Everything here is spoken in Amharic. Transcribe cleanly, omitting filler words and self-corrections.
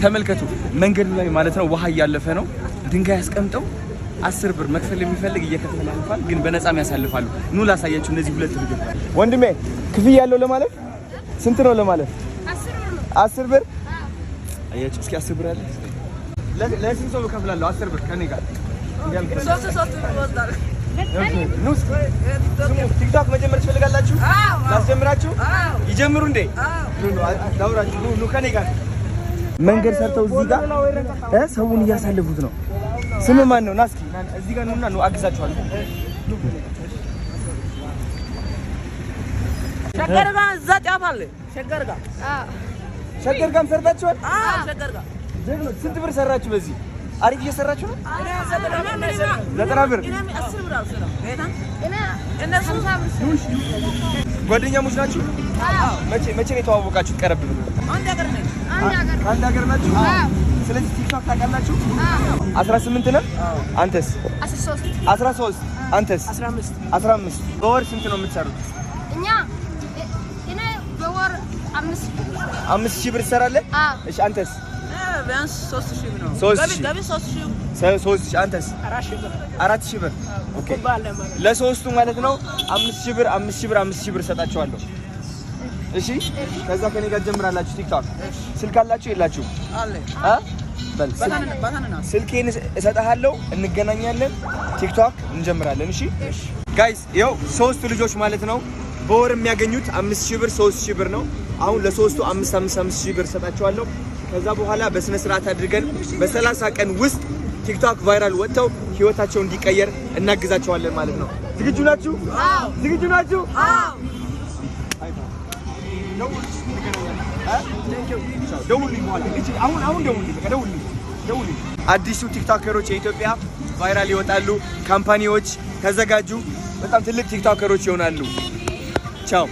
ተመልከቱ መንገዱ ላይ ማለት ነው ውሃ እያለፈ ነው ድንጋይ አስቀምጠው 10 ብር መክፈል የሚፈልግ እየከፈለ ያልፋል ግን በነፃም ያሳልፋሉ ኑ ላሳያችሁ እነዚህ ሁለት ልጆች ወንድሜ ክፍያ ያለው ለማለፍ ስንት ነው ለማለፍ 10 ብር አያችሁ እስኪ 10 ብር አለ ለስንት ሰው ከፍላለሁ 10 ብር ከኔ ጋር ሶስት ወጣለ ኑስ ቲክቶክ መጀመር ትፈልጋላችሁ ላስጀምራችሁ ይጀምሩ እንዴ ዳውራችሁ ኑ ከኔ ጋር መንገድ ሰርተው እዚህ ጋር ሰውን እያሳለፉት ነው ስም ማን ነው ናስኪ እዚህ ጋር ነውና ነው አግዛችኋለሁ ሸገር ጋር እዛ ጫፍ አለ ሸገር ጋር ሰርታችኋል ሸገር ጋር ስንት ብር ሰራችሁ በዚህ አሪፍ እየሰራችሁ ነው 90 ብር 10 ብር አልሰራም እነሱ ጓደኛሞች ናችሁ መቼ ነው የተዋወቃችሁት ቀረብ ብሎ አንድ ሀገር ናችሁ ስለዚህ ቲክቶክ ታውቃላችሁ 18 ነህ አንተስ 13 አንተስ 15 በወር ስንት ነው የምትሰሩት እኔ በወር 5000 ብር ትሰራለህ እሺ አንተስ ቢያንስ 3000 ብር ነው ገቢ 3000 አንተስ 4000 ብር ኦኬ ለሶስቱ ማለት ነው 5000 ብር ሰጣችኋለሁ እሺ ከዛ ከኔ ጋር ጀምራላችሁ ቲክቶክ ስልክ አላችሁ የላችሁ አለ በል ስልኬን እሰጣለሁ እንገናኛለን ቲክቶክ እንጀምራለን እሺ ጋይስ ይኸው ሶስት ልጆች ማለት ነው በወር የሚያገኙት 5000 ብር 3000 ብር ነው አሁን ለሶስቱ 5000 ብር ሰጣችኋለሁ ከዛ በኋላ በስነ ስርዓት አድርገን በ30 ቀን ውስጥ ቲክቶክ ቫይራል ወጥተው ህይወታቸው እንዲቀየር እናግዛቸዋለን ማለት ነው ዝግጁ ናችሁ አዎ ዝግጁ ናችሁ አዎ አዲሱ ቲክቶከሮች የኢትዮጵያ ቫይራል ይወጣሉ ካምፓኒዎች ተዘጋጁ በጣም ትልቅ ቲክቶከሮች ይሆናሉ ቻው